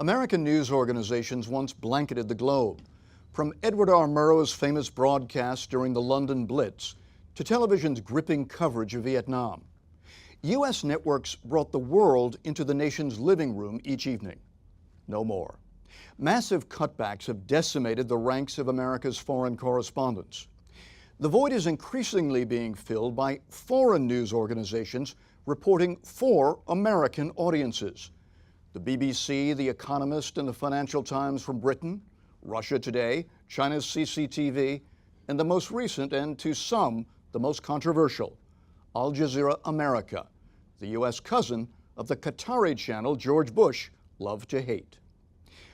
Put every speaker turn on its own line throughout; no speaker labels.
American news organizations once blanketed the globe. From Edward R. Murrow's famous broadcast during the London Blitz to television's gripping coverage of Vietnam, U.S. networks brought the world into the nation's living room each evening. No more. Massive cutbacks have decimated the ranks of America's foreign correspondents. The void is increasingly being filled by foreign news organizations reporting for American audiences. The BBC, The Economist, and the Financial Times from Britain, Russia Today, China's CCTV, and the most recent and to some the most controversial, Al Jazeera America, the U.S. cousin of the Qatari channel George Bush loved to hate.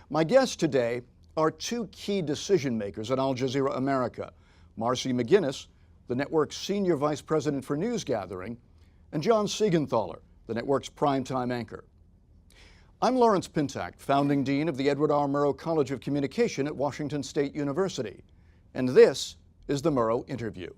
My guests today are two key decision makers at Al Jazeera America, Marcy McGinnis, the network's Senior Vice President for News Gathering, and John Seigenthaler, the network's primetime anchor. I'm Lawrence Pintak, founding dean of the Edward R. Murrow College of Communication at Washington State University, and this is the Murrow Interview.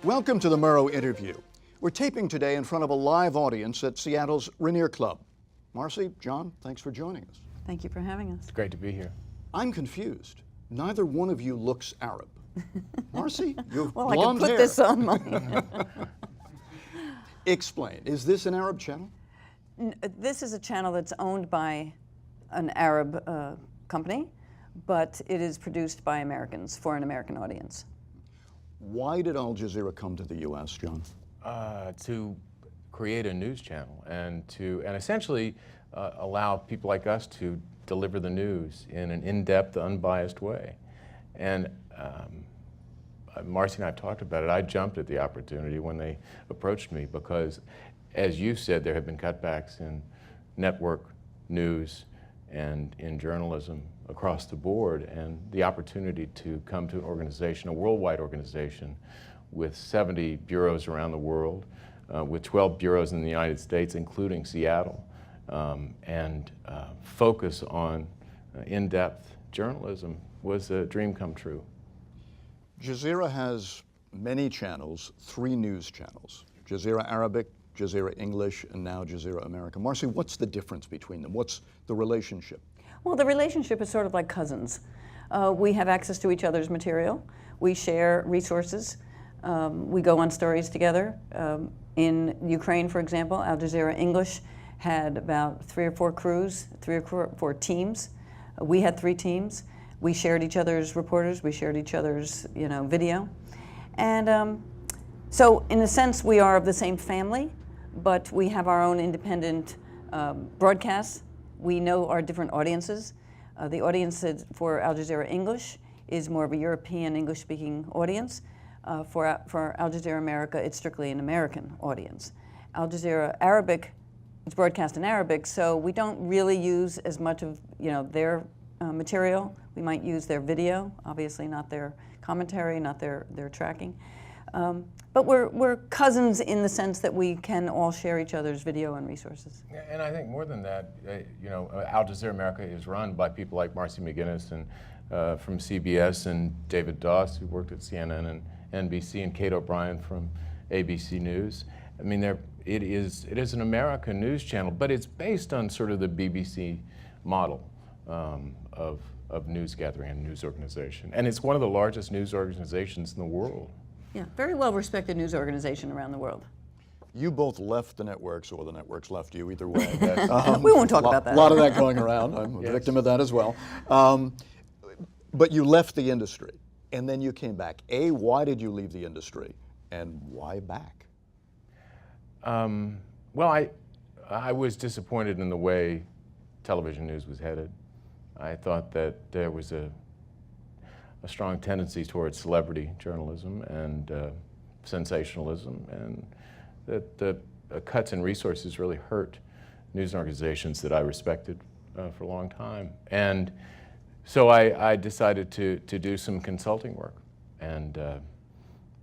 Welcome to the Murrow Interview. We're taping today in front of a live audience at Seattle's Rainier Club. Marcy, John, thanks for joining us.
Thank you for having us.
It's great to be here.
I'm confused. Neither one of you looks Arab. Marcy, you have
well,
blonde
I can put
hair.
this on my...
Explain, is this an Arab channel?
This is a channel that's owned by an Arab company, but it is produced by Americans for an American audience.
Why did Al Jazeera come to the U.S., John?
To create a news channel and essentially allow people like us to deliver the news in an in-depth, unbiased way. And Marcy and I have talked about it. I jumped at the opportunity when they approached me because, as you said, there have been cutbacks in network news and in journalism across the board, and the opportunity to come to an organization, a worldwide organization with 70 bureaus around the world, with 12 bureaus in the United States, including Seattle, and focus on in-depth journalism was a dream come true.
Jazeera has many channels, 3 news channels, Jazeera Arabic, Jazeera English, and now Jazeera America. Marcy, what's the difference between them? What's the relationship?
Well, the relationship is sort of like cousins. We have access to each other's material. We share resources. We go on stories together. In Ukraine, for example, Al Jazeera English had about 3 or 4 crews, 3 or 4 teams. We had 3 teams. We shared each other's reporters. We shared each other's, video. And so, in a sense, we are of the same family, but we have our own independent broadcasts. We know our different audiences. The audience for Al Jazeera English is more of a European English-speaking audience. For Al Jazeera America, it's strictly an American audience. Al Jazeera Arabic, it's broadcast in Arabic, so we don't really use as much of their material. We might use their video, obviously not their commentary, not their tracking. But we're cousins in the sense that we can all share each other's video and resources.
And I think more than that, Al Jazeera America is run by people like Marcy McGinnis and from CBS and David Doss, who worked at CNN and NBC, and Kate O'Brien from ABC News. I mean, it is an American news channel, but it's based on sort of the BBC model of news gathering and news organization. And it's one of the largest news organizations in the world.
Yeah, very well-respected news organization around the world.
You both left the networks, or the networks left you, either way.
We won't talk about that.
A lot of that going around. I'm a victim of that as well. But you left the industry, and then you came back. Why did you leave the industry, and why back?
Well, I was disappointed in the way television news was headed. I thought that there was a strong tendency towards celebrity journalism and sensationalism, and that the cuts in resources really hurt news organizations that I respected for a long time. And so I decided to do some consulting work. And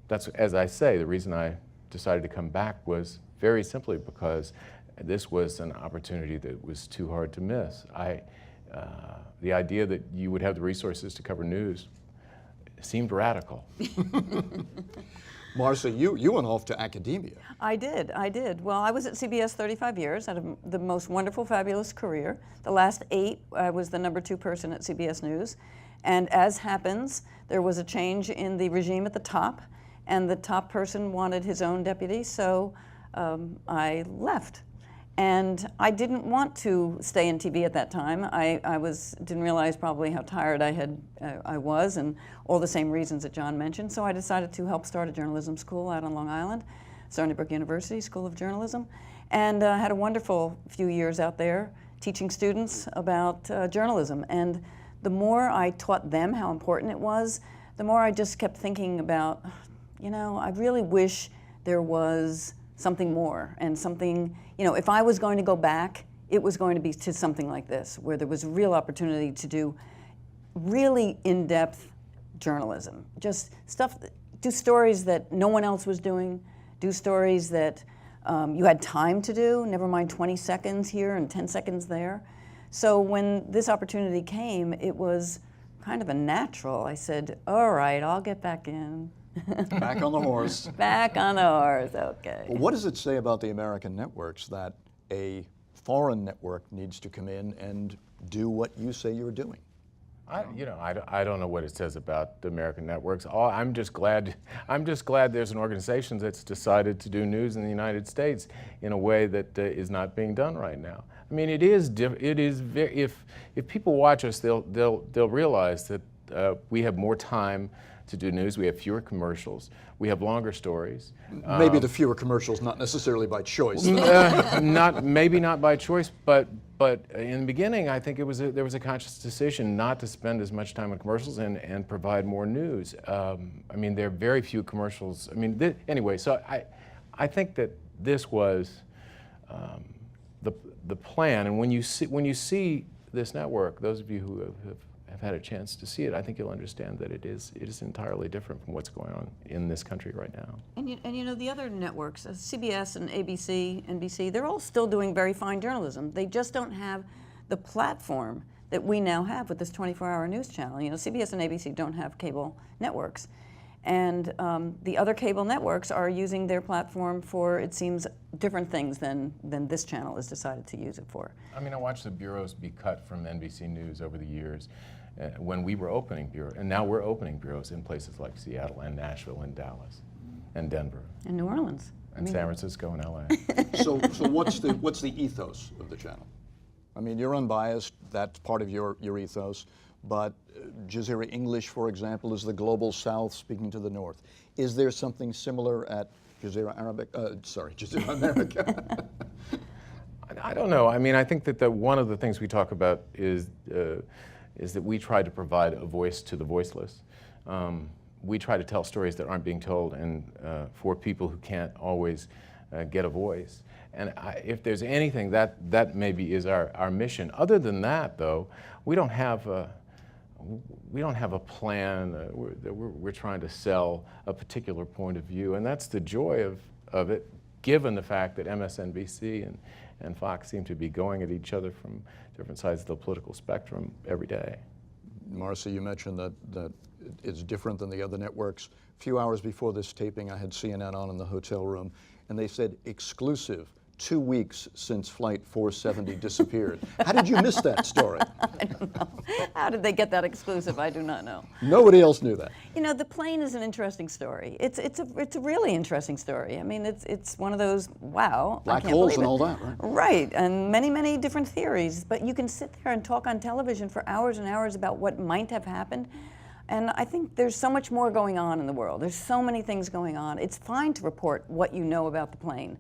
that's, as I say, the reason I decided to come back was very simply because this was an opportunity that was too hard to miss. The idea that you would have the resources to cover news seemed radical.
Marcy, you went off to academia.
I did. Well, I was at CBS 35 years, had the most wonderful, fabulous career. The last 8, I was the #2 person at CBS News. And as happens, there was a change in the regime at the top, and the top person wanted his own deputy, so I left. And I didn't want to stay in TV at that time. I didn't realize probably how tired I was, and all the same reasons that John mentioned. So I decided to help start a journalism school out on Long Island, Stony Brook University School of Journalism, and had a wonderful few years out there teaching students about journalism. And the more I taught them how important it was, the more I just kept thinking about, I really wish there was something more, and something, if I was going to go back, it was going to be to something like this, where there was a real opportunity to do really in-depth journalism. Just do stories that no one else was doing, do stories that you had time to do, never mind 20 seconds here and 10 seconds there. So when this opportunity came, it was kind of a natural. I said, all right, I'll get back in.
Back on the horse.
Back on the horse, okay.
Well, what does it say about the American networks that a foreign network needs to come in and do what you say you're doing?
I don't know what it says about the American networks. I'm just glad there's an organization that's decided to do news in the United States in a way that is not being done right now. I mean, if people watch us, they'll realize that we have more time to do news. We have fewer commercials. We have longer stories.
Maybe the fewer commercials, not necessarily by choice.
Maybe not by choice, but in the beginning, I think there was a conscious decision not to spend as much time on commercials and provide more news. I mean, there are very few commercials. I mean, anyway, so I think that this was the plan. And when you see this network, those of you who have had a chance to see it, I think you'll understand that it is entirely different from what's going on in this country right now.
And the other networks, CBS and ABC, NBC, they're all still doing very fine journalism. They just don't have the platform that we now have with this 24-hour news channel. CBS and ABC don't have cable networks. And the other cable networks are using their platform for, it seems, different things than this channel has decided to use it for.
I mean, I watched the bureaus be cut from NBC News over the years when we were opening bureaus, and now we're opening bureaus in places like Seattle and Nashville and Dallas and Denver.
And New Orleans.
And San Francisco and LA.
So what's the ethos of the channel? I mean, you're unbiased, that's part of your ethos, but Jazeera English, for example, is the global south speaking to the north. Is there something similar at Jazeera America?
I don't know. I mean, I think that one of the things we talk about is that we try to provide a voice to the voiceless. We try to tell stories that aren't being told, and for people who can't always get a voice. And if there's anything, that maybe is our mission. Other than that, though, we don't have a plan. We're trying to sell a particular point of view, and that's the joy of it, given the fact that MSNBC and Fox seem to be going at each other from different sides of the political spectrum every day.
Marcy, you mentioned that it's different than the other networks. A few hours before this taping, I had CNN on in the hotel room, and they said, exclusive, 2 weeks since Flight 470 disappeared. How did you miss that story?
I don't know. How did they get that exclusive? I do not know.
Nobody else knew that.
The plane is an interesting story. It's a really interesting story. I mean, it's one of those, wow,
Black holes and all that, right?
Right, and many, many different theories. But you can sit there and talk on television for hours and hours about what might have happened. And I think there's so much more going on in the world. There's so many things going on. It's fine to report what you know about the plane.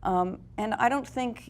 And I don't think,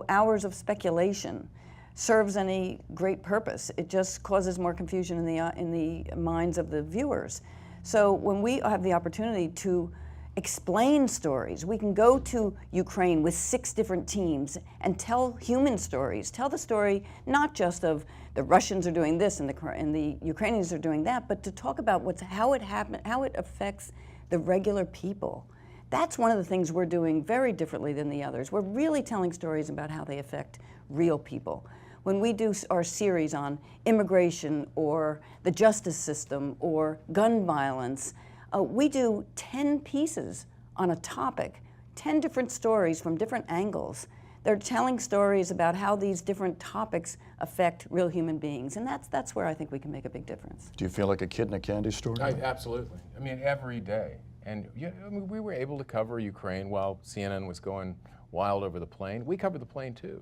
hours of speculation serves any great purpose. It just causes more confusion in the minds of the viewers. So when we have the opportunity to explain stories, we can go to Ukraine with 6 different teams and tell human stories. Tell the story not just of the Russians are doing this and the Ukrainians are doing that, but to talk about how it happened, how it affects the regular people. That's one of the things we're doing very differently than the others. We're really telling stories about how they affect real people. When we do our series on immigration or the justice system or gun violence, we do 10 pieces on a topic, 10 different stories from different angles. They're telling stories about how these different topics affect real human beings, and that's where I think we can make a big difference.
Do you feel like a kid in a candy store?
Absolutely. I mean, every day. And I mean, we were able to cover Ukraine while CNN was going wild over the plane. We covered the plane too.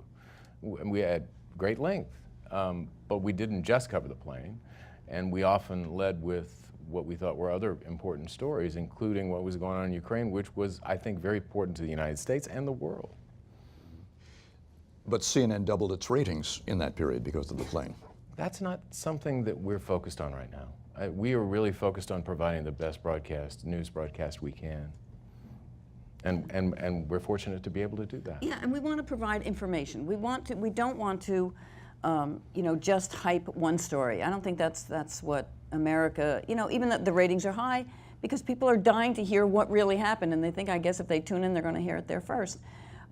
We had great length, but we didn't just cover the plane, and we often led with what we thought were other important stories, including what was going on in Ukraine, which was, I think, very important to the United States and the world.
But CNN doubled its ratings in that period because of the plane.
That's not something that we're focused on right now. We are really focused on providing the best news broadcast we can. And we're fortunate to be able to do that.
Yeah, and we want to provide information. We don't want to, just hype one story. I don't think that's what America, even though the ratings are high, because people are dying to hear what really happened, and they think, I guess, if they tune in, they're going to hear it there first.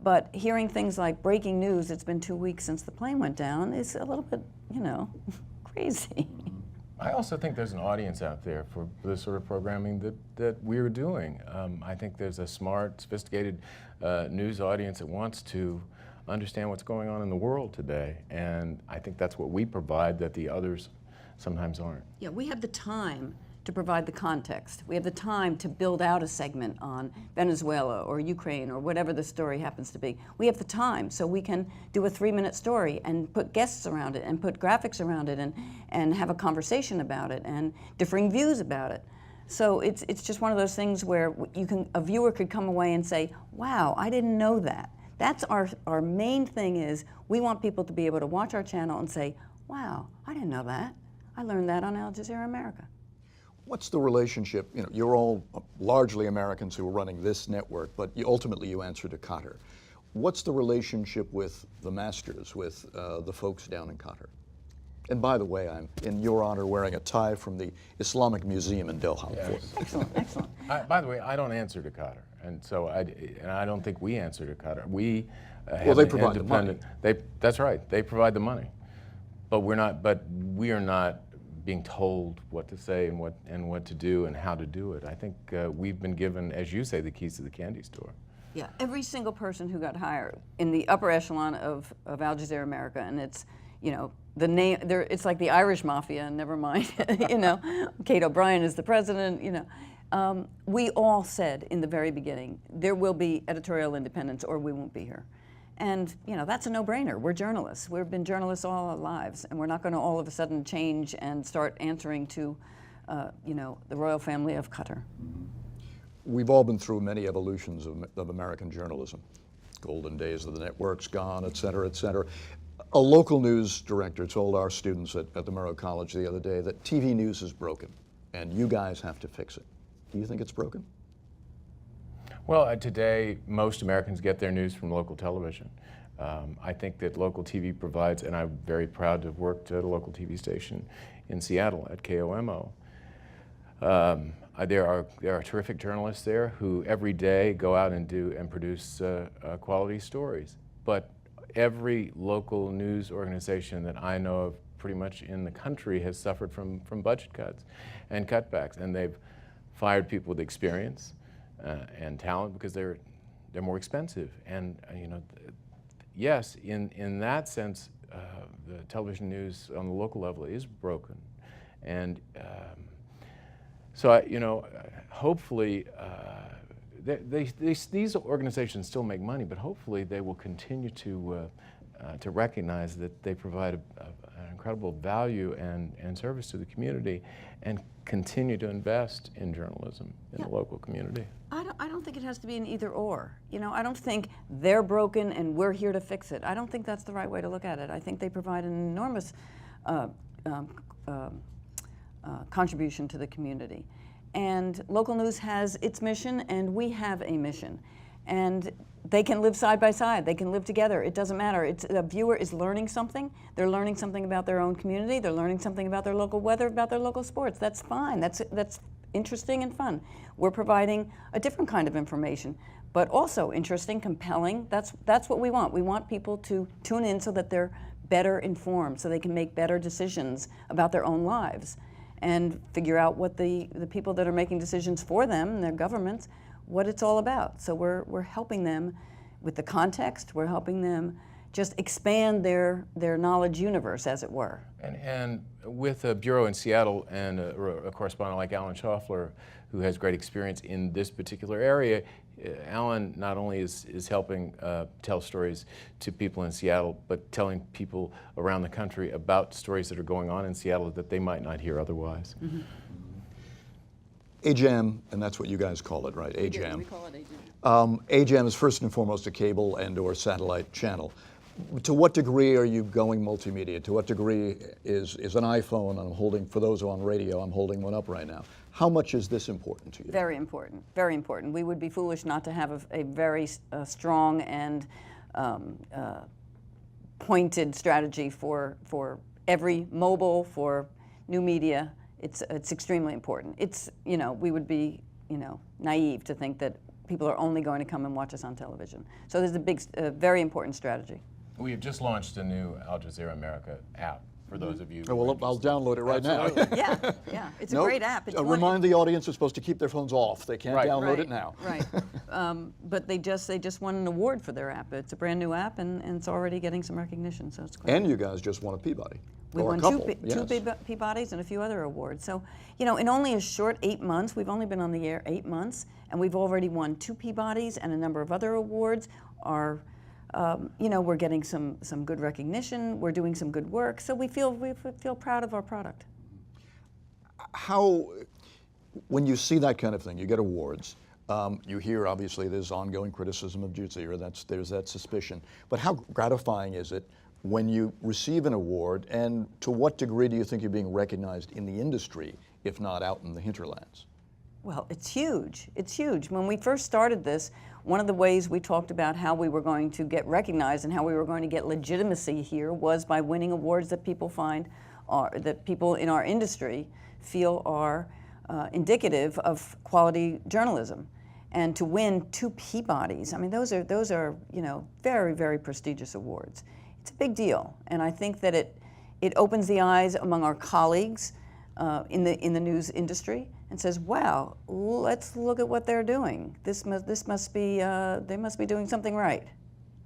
But hearing things like breaking news, it's been 2 weeks since the plane went down, is a little bit, crazy.
I also think there's an audience out there for the sort of programming that we're doing. I think there's a smart, sophisticated news audience that wants to understand what's going on in the world today, and I think that's what we provide that the others sometimes aren't.
Yeah, we have the time to provide the context. We have the time to build out a segment on Venezuela or Ukraine or whatever the story happens to be. We have the time, so we can do a 3-minute story and put guests around it and put graphics around it and have a conversation about it and differing views about it. So it's just one of those things where a viewer could come away and say, wow, I didn't know that. That's our main thing is we want people to be able to watch our channel and say, wow, I didn't know that. I learned that on Jazeera America.
What's the relationship? You're all largely Americans who are running this network, but ultimately you answer to Qatar. What's the relationship with the masters, with the folks down in Qatar? And by the way, I'm, in your honor, wearing a tie from the Islamic Museum in Doha.
Yes.
Excellent, excellent.
By the way, I don't answer to Qatar, and so I don't think we answer to Qatar. We
well, they provide the money.
That's right. They provide the money, but we are not being told what to say and what to do and how to do it. I think we've been given, as you say, the keys to the candy store.
Yeah, every single person who got hired in the upper echelon of Al Jazeera America, and it's, the name, it's like the Irish mafia, never mind, Kate O'Brien is the president, we all said in the very beginning, there will be editorial independence or we won't be here. And that's a no-brainer. We're journalists. We've been journalists all our lives, and we're not going to all of a sudden change and start answering to, the royal family of Qatar.
We've all been through many evolutions of American journalism. Golden days of the networks gone, et cetera, et cetera. A local news director told our students at the Murrow College the other day that TV news is broken, and you guys have to fix it. Do you think it's broken?
Well, today, most Americans get their news from local television. I think that local TV provides, and I'm very proud to have worked at a local TV station in Seattle at KOMO. There are terrific journalists there who every day go out and produce quality stories. But every local news organization that I know of pretty much in the country has suffered from budget cuts and cutbacks, and they've fired people with experience and talent because they're more expensive. And yes, in that sense, the television news on the local level is broken, and so hopefully these organizations still make money, but hopefully they will continue to recognize that they provide an incredible value and service to the community, and continue to invest in journalism in the local community.
I don't think it has to be an either or. I don't think they're broken and we're here to fix it. I don't think that's the right way to look at it. I think they provide an enormous contribution to the community. And local news has its mission, and we have a mission. And they can live side by side. They can live together. It doesn't matter. The viewer is learning something. They're learning something about their own community. They're learning something about their local weather, about their local sports. That's fine. That's interesting and fun. We're providing a different kind of information, but also interesting, compelling. That's what we want. We want people to tune in so that they're better informed, so they can make better decisions about their own lives and figure out what the people that are making decisions for them and their governments, what it's all about. So we're helping them with the context. We're helping them just expand their knowledge universe, as it were.
And with a bureau in Seattle and a correspondent like Alan Schaffler, who has great experience in this particular area, Alan not only is helping tell stories to people in Seattle, but telling people around the country about stories that are going on in Seattle that they might not hear otherwise.
Mm-hmm.
AJAM, and that's what you guys call it, right? AJAM.
We call it AJAM.
AJAM is first and foremost a cable and/or satellite channel. To what degree are you going multimedia? To what degree is an iPhone, I'm holding, for those who are on radio, I'm holding one up right now. How much is this important to you?
Very important, very important. We would be foolish not to have a very strong and pointed strategy for every mobile, for new media. It's extremely important. It's, we would be, naive to think that people are only going to come and watch us on television. So there's a big, very important strategy.
We have just launched a new Jazeera America app for those of you.
Oh, well, I'll download it right now.
Yeah, it's a great app. It's
remind the audience they're supposed to keep their phones off. They can't download it now.
Right. But they just won an award for their app. It's a brand new app, and it's already getting some recognition. So it's great.
And you guys just won a Peabody.
We won two Peabodys and a few other awards. So, in only a short 8 months, we've only been on the air 8 months, and we've already won 2 Peabodys and a number of other awards. We're getting some good recognition. We're doing some good work. So we feel proud of our product.
How, when you see that kind of thing, you get awards. You hear, obviously, there's ongoing criticism of Jazeera. There's that suspicion. But how gratifying is it when you receive an award, and to what degree do you think you're being recognized in the industry, if not out in the hinterlands?
Well, it's huge. It's huge. When we first started this, one of the ways we talked about how we were going to get recognized and how we were going to get legitimacy here was by winning awards that people that people in our industry feel are indicative of quality journalism. And to win 2 Peabodys, I mean, those are very, very prestigious awards. It's a big deal, and I think that it opens the eyes among our colleagues in the news industry and says, "Wow, let's look at what they're doing. This must be they must be doing something right."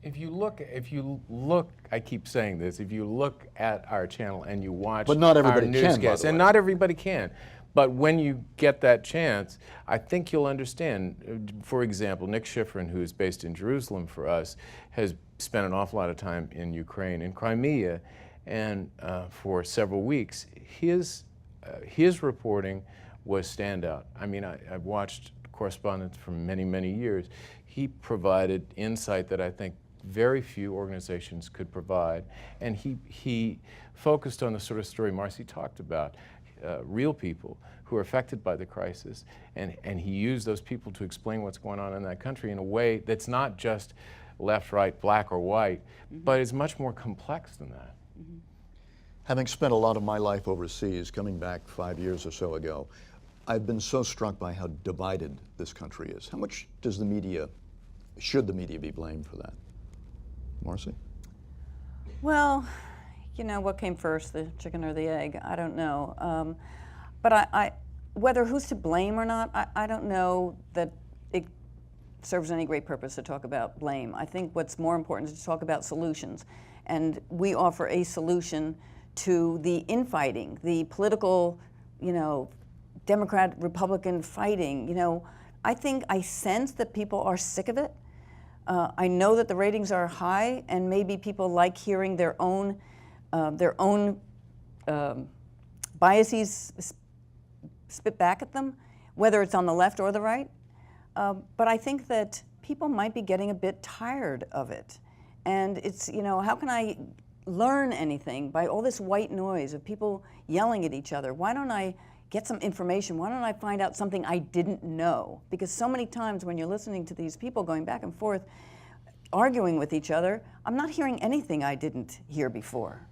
If you look, I keep saying this. If you look at our channel and you watch
but not everybody
our
can,
newscasts, and not everybody can, but when you get that chance, I think you'll understand. For example, Nick Schifrin, who is based in Jerusalem for us, has spent an awful lot of time in Ukraine, in Crimea, and for several weeks, his reporting was standout. I mean, I've watched correspondents for many, many years. He provided insight that I think very few organizations could provide, and he focused on the sort of story Marcy talked about, real people who are affected by the crisis, and he used those people to explain what's going on in that country in a way that's not just left, right, black or white, but is much more complex than that.
Having spent a lot of my life overseas, coming back 5 years or so ago, I've been so struck by how divided this country is. How much does should the media be blamed for that? Marcy?
Well, what came first, the chicken or the egg? I don't know. But whether who's to blame or not, I don't know that it serves any great purpose to talk about blame. I think what's more important is to talk about solutions. And we offer a solution to the infighting, the political, Democrat, Republican fighting. I sense that people are sick of it. I know that the ratings are high, and maybe people like hearing their own biases spit back at them, whether it's on the left or the right. But I think that people might be getting a bit tired of it. And it's, how can I learn anything by all this white noise of people yelling at each other? Why don't I get some information? Why don't I find out something I didn't know? Because so many times when you're listening to these people going back and forth, arguing with each other, I'm not hearing anything I didn't hear before.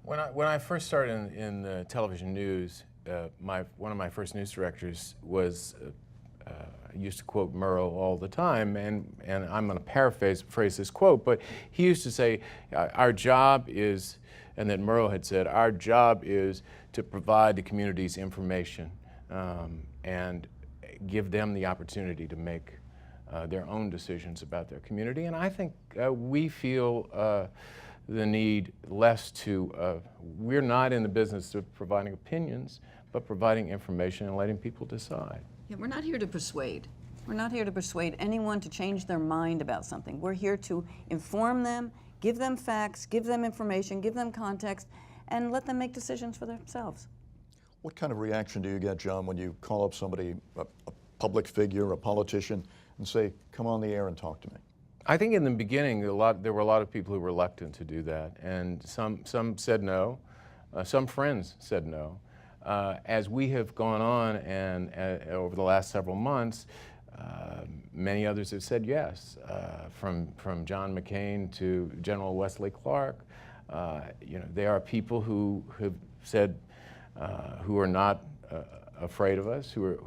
When I first started in the television news, one of my first news directors was used to quote Murrow all the time, and I'm going to paraphrase this quote, but he used to say, our job is, and that Murrow had said, our job is to provide the communities information and give them the opportunity to make their own decisions about their community. And I think we feel the need less to, we're not in the business of providing opinions, but providing information and letting people decide.
Yeah, we're not here to persuade. We're not here to persuade anyone to change their mind about something. We're here to inform them, give them facts, give them information, give them context, and let them make decisions for themselves.
What kind of reaction do you get, John, when you call up somebody, a public figure, a politician, and say, come on the air and talk to me?
I think in the beginning, there were a lot of people who were reluctant to do that, and some said no. Some friends said no. As we have gone on and over the last several months, many others have said yes, from John McCain to General Wesley Clark. There are people who have said, who are not afraid of us, who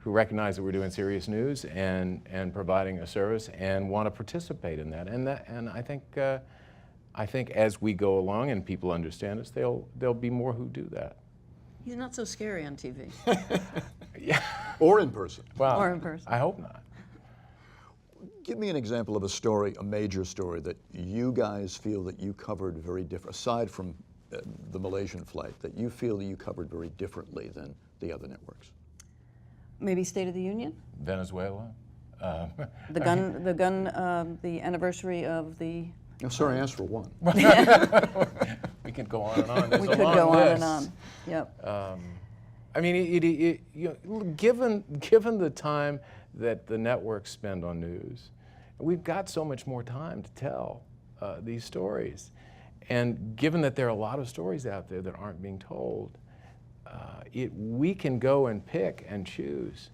recognize that we're doing serious news and providing a service and want to participate in that. And I think as we go along and people understand us, there'll be more who do that.
He's not so scary on TV.
Yeah.
Or in person.
Well,
Or in person.
I hope not.
Give me an example of a story, a major story, that you guys feel that you covered very different, aside from the Malaysian flight, that you feel that you covered very differently than the other networks.
Maybe State of the Union?
Venezuela.
The anniversary of the...
Oh, sorry, I asked for one.
We can go on and on. There's
We
a
could
long
go on
list.
and on. Yep.
I mean, given the time that the networks spend on news, we've got so much more time to tell these stories. And given that there are a lot of stories out there that aren't being told, we can go and pick and choose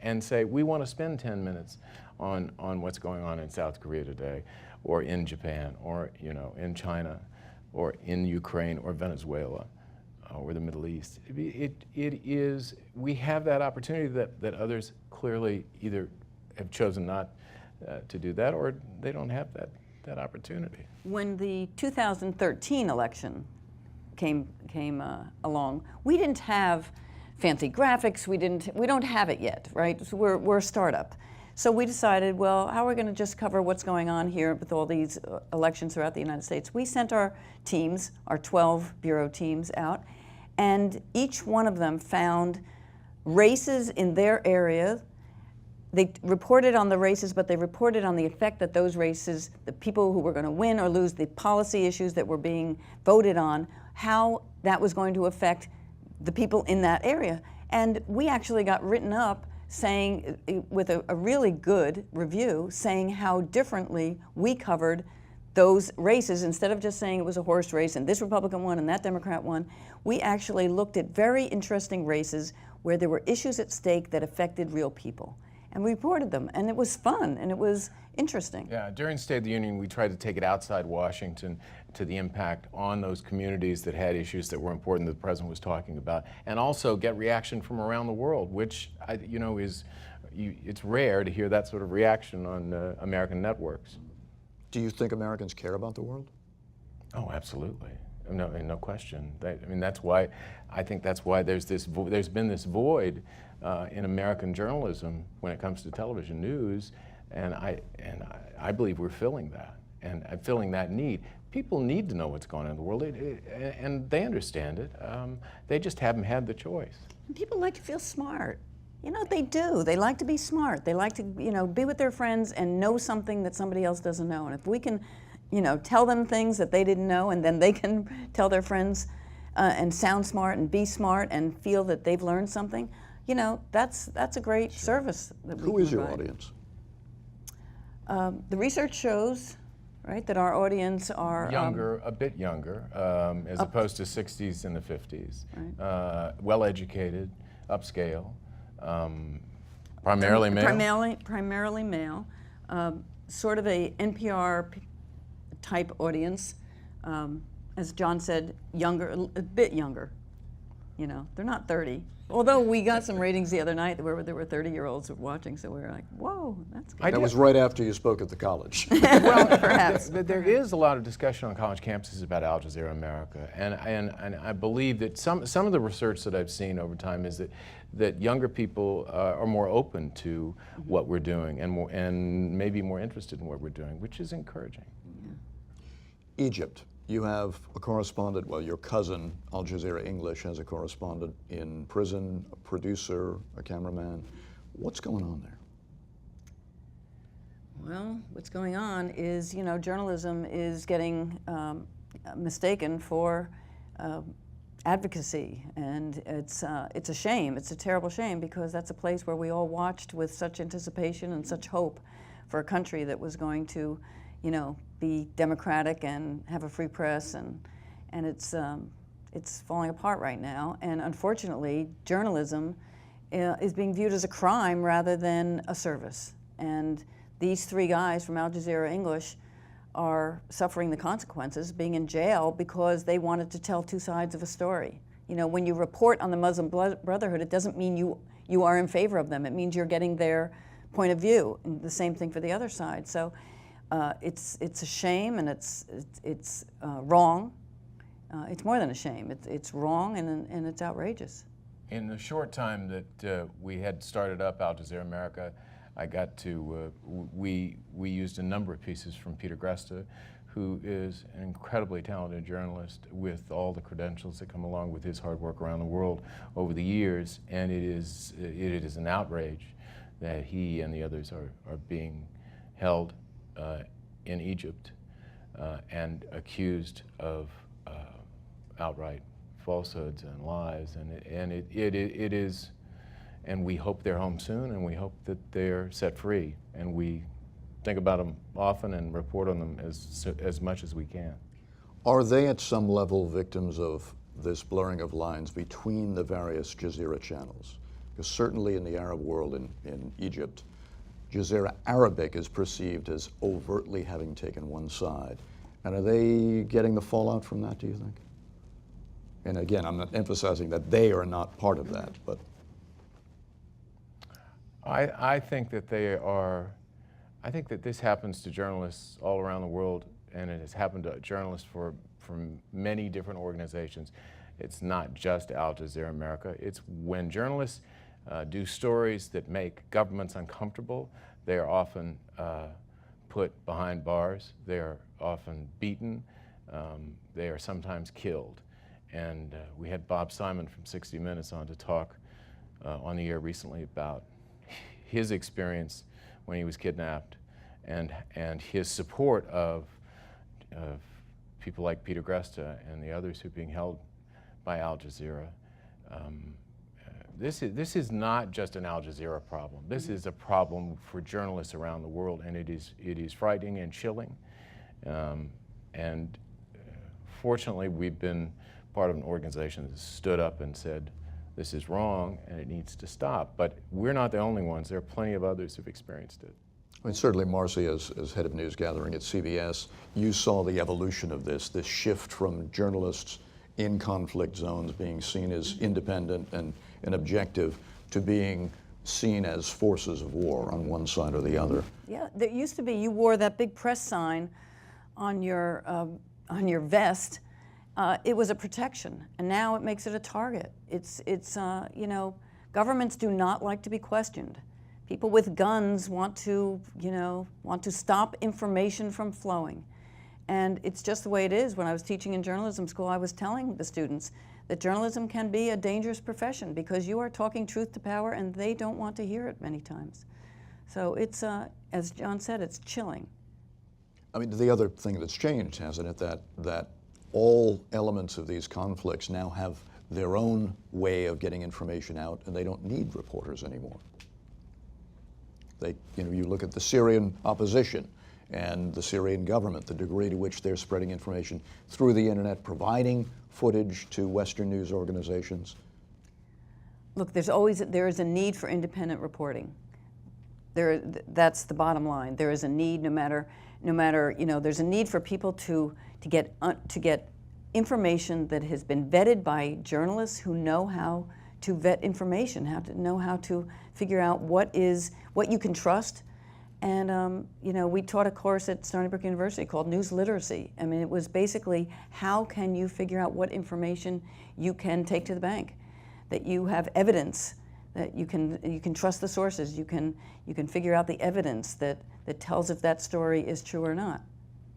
and say, we want to spend 10 minutes on what's going on in South Korea today, or in Japan, or in China, or in Ukraine, or Venezuela, or the Middle East. We have that opportunity that others clearly either have chosen not to do that, or they don't have that opportunity.
When the 2013 election came along, we didn't have fancy graphics. We don't have it yet, right? So we're a startup. So we decided, well, how are we going to just cover what's going on here with all these elections throughout the United States? We sent our teams, our 12 bureau teams out, and each one of them found races in their area. They reported on the races, but they reported on the effect that those races, the people who were going to win or lose, the policy issues that were being voted on, how that was going to affect the people in that area. And we actually got written up saying, with a really good review, saying how differently we covered those races. Instead of just saying it was a horse race and this Republican won and that Democrat won, we actually looked at very interesting races where there were issues at stake that affected real people. And we reported them, and it was fun, and it was interesting.
Yeah, during State of the Union, we tried to take it outside Washington to the impact on those communities that had issues that were important that the president was talking about, and also get reaction from around the world, which it's rare to hear that sort of reaction on American networks.
Do you think Americans care about the world?
Oh, absolutely. No question. That's why I think there's been this void in American journalism when it comes to television news, and I believe we're filling that and filling that need. People need to know what's going on in the world, and they understand it. They just haven't had the choice.
And people like to feel smart. They do. They like to be smart. They like to, be with their friends and know something that somebody else doesn't know. And if we can, tell them things that they didn't know, and then they can tell their friends and sound smart and be smart and feel that they've learned something, that's a great service that we
Who
can
is your
provide.
audience?
The research shows, right, that our audience are
Younger, a bit younger, as opposed to 60s and the 50s. Right. Well-educated, upscale, primarily male.
Primarily male. Sort of a NPR type audience. As John said, younger, a bit younger. You know, they're not 30. Although we got some ratings the other night where there were 30-year-olds watching, so we were like, whoa, that's good.
That was right after you spoke at the college.
Well, perhaps.
There is a lot of discussion on college campuses about Al Jazeera America, and I believe that some of the research that I've seen over time is that younger people are more open to what we're doing and maybe more interested in what we're doing, which is encouraging.
Yeah.
Egypt. You have a correspondent, well, your cousin, Al Jazeera English, has a correspondent in prison, a producer, a cameraman. What's going on there?
Well, what's going on is, you know, journalism is getting mistaken for advocacy, and it's a shame. It's a terrible shame, because that's a place where we all watched with such anticipation and such hope for a country that was going to, you know, be democratic and have a free press, and it's falling apart right now. And unfortunately, journalism is being viewed as a crime rather than a service. And these three guys from Al Jazeera English are suffering the consequences, being in jail because they wanted to tell two sides of a story. You know, when you report on the Muslim Brotherhood, it doesn't mean you are in favor of them. It means you're getting their point of view. And the same thing for the other side. So it's a shame, and it's wrong. It's more than a shame. It's wrong, and it's outrageous.
In the short time that we had started up Al Jazeera America, I got to, we used a number of pieces from Peter Gresta, who is an incredibly talented journalist with all the credentials that come along with his hard work around the world over the years, and it is an outrage that he and the others are being held in Egypt and accused of outright falsehoods and lies, and it is. And we hope they're home soon, and we hope that they're set free. And we think about them often and report on them as much as we can.
Are they at some level victims of this blurring of lines between the various Jazeera channels? Because certainly in the Arab world, in Egypt, Jazeera Arabic is perceived as overtly having taken one side. And are they getting the fallout from that, do you think? And again, I'm not emphasizing that they are not part of that, but
I think that they are. I think that this happens to journalists all around the world, and it has happened to journalists from many different organizations. It's not just Al Jazeera America. It's when journalists do stories that make governments uncomfortable, they are often put behind bars. They are often beaten. They are sometimes killed. And we had Bob Simon from 60 Minutes on to talk on the air recently about his experience when he was kidnapped, and his support of people like Peter Gresta and the others who are being held by Al Jazeera. This is not just an Al Jazeera problem. This is a problem for journalists around the world, and it is frightening and chilling. And fortunately, we've been part of an organization that stood up and said, this is wrong and it needs to stop. But we're not the only ones. There are plenty of others who've experienced it.
I mean, certainly, Marcy, as head of news gathering at CBS, you saw the evolution of this shift from journalists in conflict zones being seen as independent and objective to being seen as forces of war on one side or the other.
Yeah, there used to be, you wore that big press sign on your vest. It was a protection, and now it makes it a target. It's you know, governments do not like to be questioned. People with guns want to stop information from flowing. And it's just the way it is. When I was teaching in journalism school, I was telling the students that journalism can be a dangerous profession because you are talking truth to power and they don't want to hear it many times. So it's, as John said, it's chilling.
I mean, the other thing that's changed, hasn't it, that all elements of these conflicts now have their own way of getting information out, and they don't need reporters anymore. You look at the Syrian opposition and the Syrian government, the degree to which they're spreading information through the internet, providing footage to Western news organizations.
Look, there is a need for independent reporting. That's the bottom line. There is a need, no matter, there's a need for people to get information that has been vetted by journalists who know how to vet information, how to figure out what you can trust. And you know, we taught a course at Stony Brook University called News Literacy. I mean, it was basically how can you figure out what information you can take to the bank, that you have evidence, that you can trust the sources, you can figure out the evidence that tells if that story is true or not.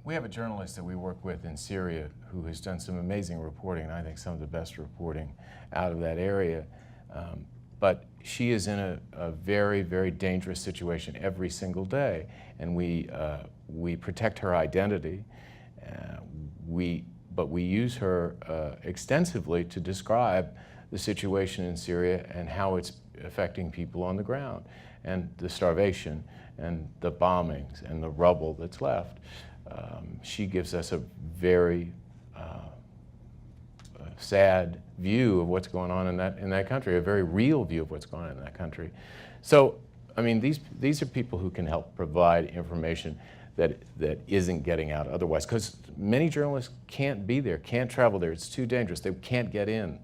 We have a journalist that we work with in Syria who has done some amazing reporting, and I think some of the best reporting out of that area. But she is in a very, very dangerous situation every single day, and we protect her identity. But we use her extensively to describe the situation in Syria and how it's affecting people on the ground, and the starvation, and the bombings, and the rubble that's left. She gives us a very sad view of what's going on in that country, a very real view of what's going on in that country. So, I mean, these are people who can help provide information that isn't getting out otherwise, because many journalists can't be there, can't travel there. It's too dangerous. They can't get in.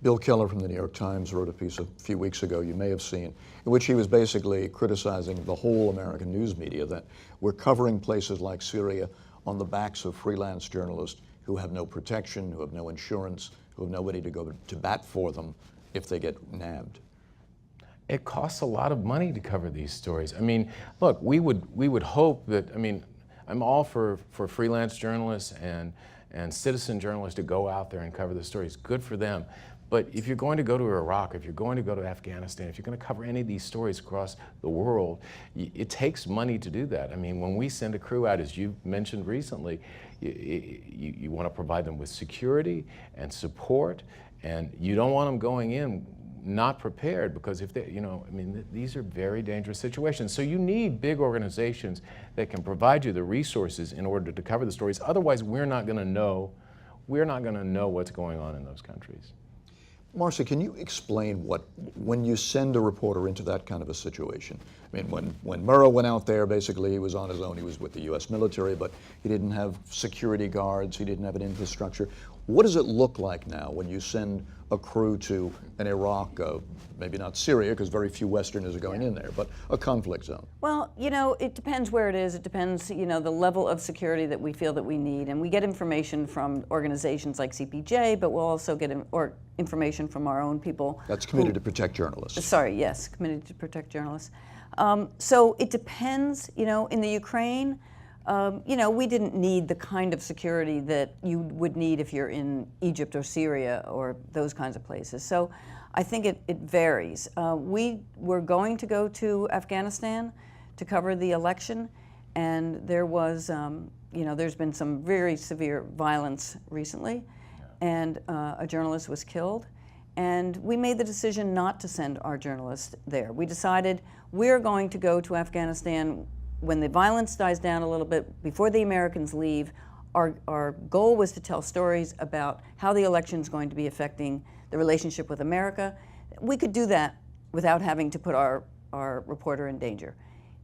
Bill Keller from the New York Times wrote a piece a few weeks ago, you may have seen, in which he was basically criticizing the whole American news media, that we're covering places like Syria on the backs of freelance journalists who have no protection, who have no insurance, who have nobody to go to bat for them if they get nabbed.
It costs a lot of money to cover these stories. I mean, look, we would hope that, I mean, I'm all for freelance journalists and citizen journalists to go out there and cover the stories. Good for them. But if you're going to go to Iraq, if you're going to go to Afghanistan, if you're going to cover any of these stories across the world, it takes money to do that. I mean, when we send a crew out, as you mentioned recently, you want to provide them with security and support, and you don't want them going in not prepared, because if they, you know, I mean, these are very dangerous situations. So you need big organizations that can provide you the resources in order to cover the stories. Otherwise, we're not going to know what's going on in those countries.
Marcy, can you explain when you send a reporter into that kind of a situation? I mean, when Murrow went out there, basically he was on his own. He was with the U.S. military, but he didn't have security guards. He didn't have an infrastructure. What does it look like now when you send a crew to an Iraq, maybe not Syria, because very few Westerners are going in there, but a conflict zone?
Well, you know, it depends where it is. It depends, you know, the level of security that we feel that we need. And we get information from organizations like CPJ, but we'll also get information from our own people.
That's Committed to Protect Journalists.
Sorry, yes, Committed to Protect Journalists. So it depends, you know, in the Ukraine, you know, we didn't need the kind of security that you would need if you're in Egypt or Syria or those kinds of places. So I think it varies. We were going to go to Afghanistan to cover the election, and there was, you know, there's been some very severe violence recently, and a journalist was killed. And we made the decision not to send our journalists there. We decided we're going to go to Afghanistan when the violence dies down a little bit, before the Americans leave. Our goal was to tell stories about how the election is going to be affecting the relationship with America. We could do that without having to put our reporter in danger.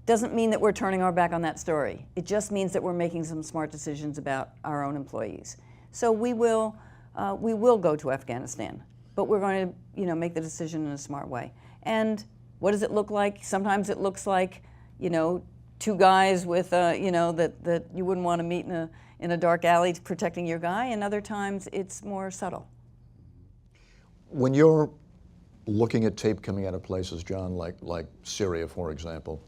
Doesn't mean that we're turning our back on that story. It just means that we're making some smart decisions about our own employees. So we will go to Afghanistan, but we're going to, you know, make the decision in a smart way. And what does it look like? Sometimes it looks like, you know, two guys with, you know, that you wouldn't want to meet in a dark alley protecting your guy, and other times it's more subtle.
When you're looking at tape coming out of places, John, like Syria, for example,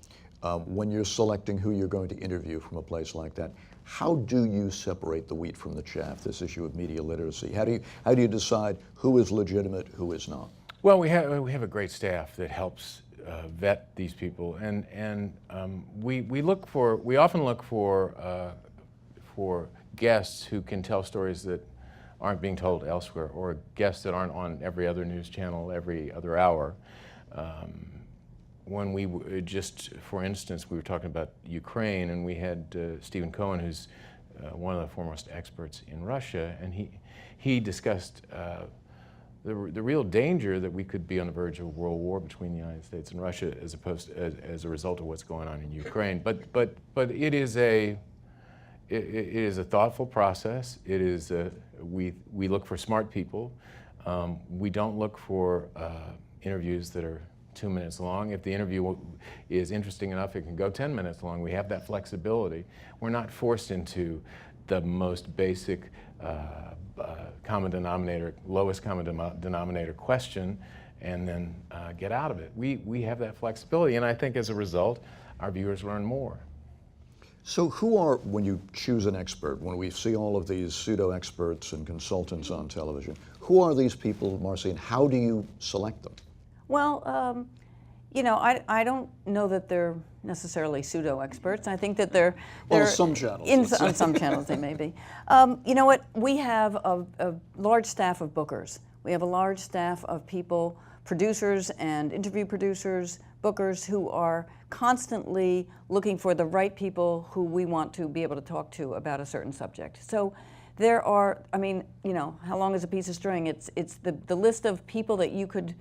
when you're selecting who you're going to interview from a place like that, how do you separate the wheat from the chaff, this issue of media literacy? How do you decide who is legitimate, who is not?
Well, we have a great staff that helps vet these people, and we often look for guests who can tell stories that aren't being told elsewhere, or guests that aren't on every other news channel every other hour. When we just, for instance, we were talking about Ukraine, and we had Stephen Cohen, who's one of the foremost experts in Russia, and he discussed the real danger that we could be on the verge of a world war between the United States and Russia, as opposed to, as a result of what's going on in Ukraine. But it is it is a thoughtful process. It is we look for smart people. We don't look for interviews that are 2 minutes long. If the interview is interesting enough, it can go 10 minutes long. We have that flexibility. We're not forced into the most basic common denominator, lowest common denominator question, and then get out of it. We have that flexibility, and I think as a result, our viewers learn more.
So who are, when you choose an expert, when we see all of these pseudo-experts and consultants on television, who are these people, Marcy, and how do you select them?
Well, you know, I don't know that they're necessarily pseudo-experts. I think that they're
Well, some channels.
on some channels they may be. You know what? We have a large staff of bookers. We have a large staff of people, producers and interview producers, bookers who are constantly looking for the right people who we want to be able to talk to about a certain subject. So there are, I mean, you know, how long is a piece of string? It's the list of people that you could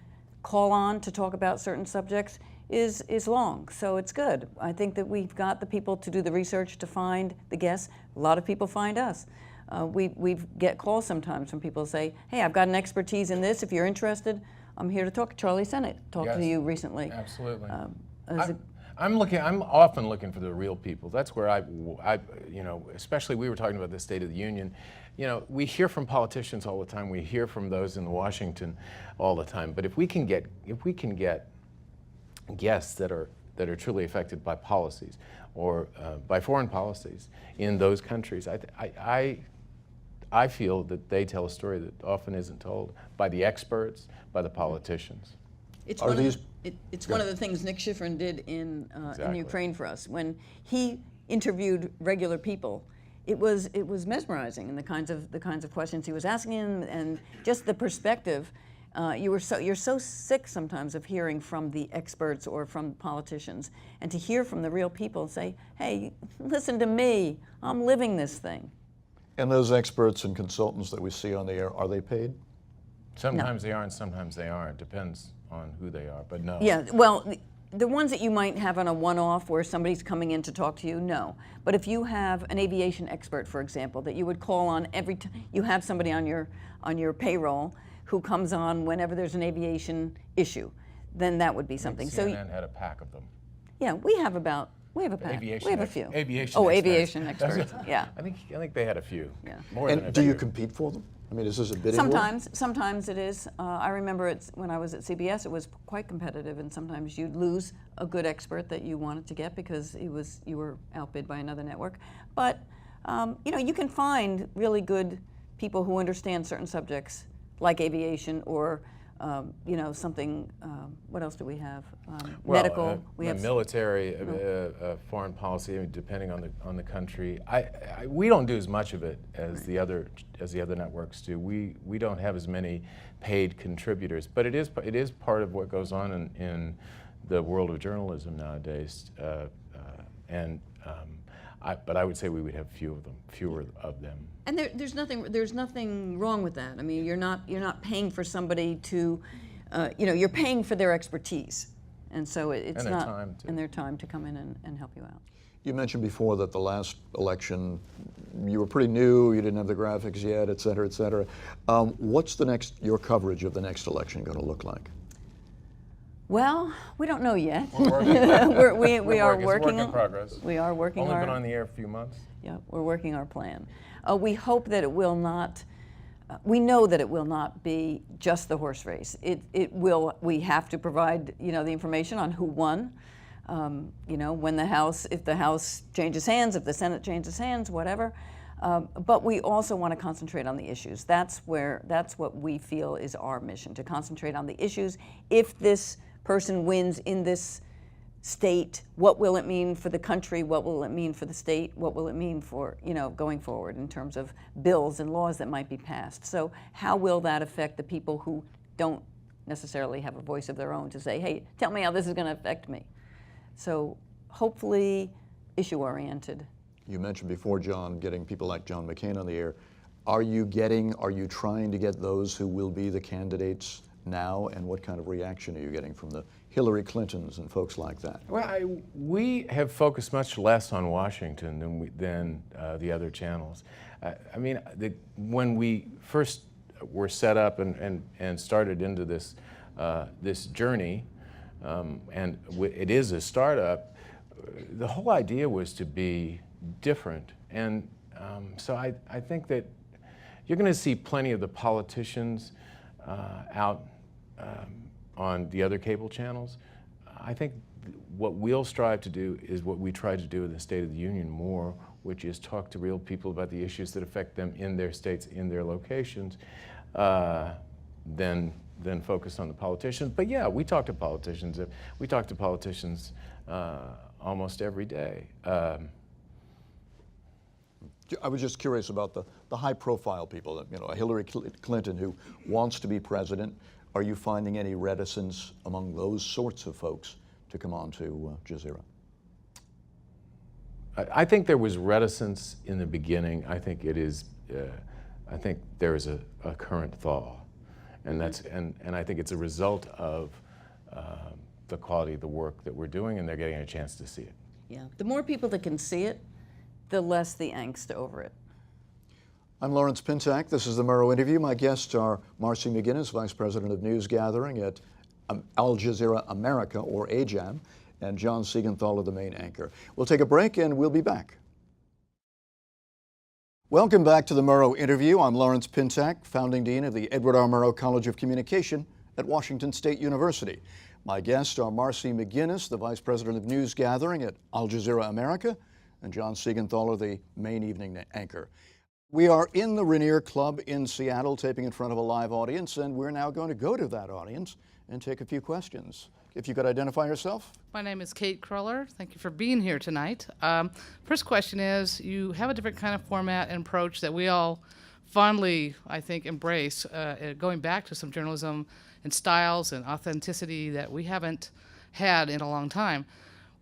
call on to talk about certain subjects is long, so it's good. I think that we've got the people to do the research to find the guests. A lot of people find us. We get calls sometimes from people who say, hey, I've got an expertise in this. If you're interested, I'm here to talk. Charlie Sennett talked to you recently.
Absolutely. I'm often looking for the real people. That's where I, you know, especially we were talking about the State of the Union. You know, we hear from politicians all the time. We hear from those in Washington all the time. But if we can get guests that are truly affected by policies or by foreign policies in those countries, I feel that they tell a story that often isn't told by the experts, by the politicians.
It's one of the things Nick Schifrin did in Ukraine for us. When he interviewed regular people, it was mesmerizing, and the kinds of questions he was asking him, and just the perspective. You're so sick sometimes of hearing from the experts or from politicians, and to hear from the real people say, "Hey, listen to me. I'm living this thing."
And those experts and consultants that we see on the air, are they paid?
Sometimes they are and sometimes they aren't. Depends on who they are, but no.
Yeah, well, the ones that you might have on a one-off where somebody's coming in to talk to you, no. But if you have an aviation expert, for example, that you would call on every time, you have somebody on your payroll who comes on whenever there's an aviation issue, then that would be something.
CNN had a pack of them.
Yeah, we have a pack. We have a few. Aviation experts. Yeah.
I think they had a few.
Yeah.
More than a
And do
few.
you compete for them? I mean, is this a bidding war?
Sometimes it is. I remember when I was at CBS, it was quite competitive, and sometimes you'd lose a good expert that you wanted to get because you were outbid by another network. But you know, you can find really good people who understand certain subjects, like aviation or you know, something. What else do we have? Medical.
We have military, foreign policy, I mean, depending on the country. We don't do as much of it as the other networks do. We don't have as many paid contributors, but it is part of what goes on in the world of journalism nowadays. But I would say we would have fewer of them.
And there's nothing wrong with that. I mean, you're not paying for somebody to, you know, you're paying for their expertise, and so it's
and
not
time too.
and their time to come in and help you out.
You mentioned before that the last election, you were pretty new, you didn't have the graphics yet, et cetera, et cetera. What's your coverage of the next election going to look like?
Well, we don't know yet.
We're working.
we are
It's
working
a work in progress.
We are working.
Only been on the air a few months.
Yeah, we're working our plan. We hope that it will not. We know that it will not be just the horse race. It will. We have to provide, you know, the information on who won. You know, if the House changes hands, if the Senate changes hands, whatever. But we also want to concentrate on the issues. That's what we feel is our mission, to concentrate on the issues. If this person wins in this state, what will it mean for the country? What will it mean for the state? What will it mean for, you know, going forward in terms of bills and laws that might be passed? So how will that affect the people who don't necessarily have a voice of their own to say, hey, tell me how this is going to affect me? So hopefully issue-oriented.
You mentioned before, John, getting people like John McCain on the air. Are you trying to get those who will be the candidates now, and what kind of reaction are you getting from the Hillary Clintons and folks like that?
Well, we have focused much less on Washington than the other channels. I mean, when we first were set up and started into this this journey, and it is a startup, the whole idea was to be different. And so I think that you're going to see plenty of the politicians out on the other cable channels. I think what we'll strive to do is what we try to do in the State of the Union more, which is talk to real people about the issues that affect them in their states, in their locations, than focus on the politicians. But yeah, we talk to politicians. We talk to politicians almost every day.
I was just curious about the high-profile people, you know, Hillary Clinton who wants to be president. Are you finding any reticence among those sorts of folks to come on to Jazeera?
I think there was reticence in the beginning. I think it is. I think there is a current thaw, and that's and I think it's a result of the quality of the work that we're doing, and they're getting a chance to see it.
Yeah, the more people that can see it, the less the angst over it.
I'm Lawrence Pintak. This is the Murrow Interview. My guests are Marcy McGinnis, Vice President of News Gathering at Al Jazeera America, or AJAM, and John Seigenthaler, the main anchor. We'll take a break and we'll be back. Welcome back to the Murrow Interview. I'm Lawrence Pintak, founding dean of the Edward R. Murrow College of Communication at Washington State University. My guests are Marcy McGinnis, the Vice President of News Gathering at Al Jazeera America, and John Seigenthaler, the main evening anchor. We are in the Rainier Club in Seattle, taping in front of a live audience, and we're now going to go to that audience and take a few questions. If you could identify yourself.
My name is Kate Kruller. Thank you for being here tonight. First question is, you have a different kind of format and approach that we all fondly, I think, embrace, going back to some journalism and styles and authenticity that we haven't had in a long time.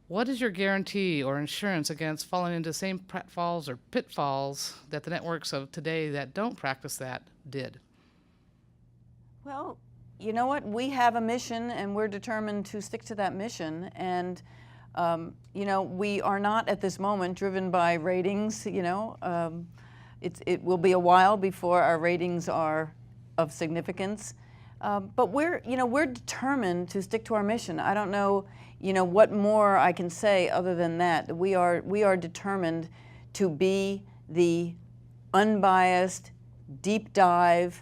What is your guarantee or insurance against falling into the same pratfalls or pitfalls that the networks of today that don't practice that did?
Well, you know what? We have a mission, and we're determined to stick to that mission. And you know, we are not at this moment driven by ratings. You know, it will be a while before our ratings are of significance. But we're determined to stick to our mission. I don't know, you know, what more I can say other than that. We are determined to be the unbiased, deep dive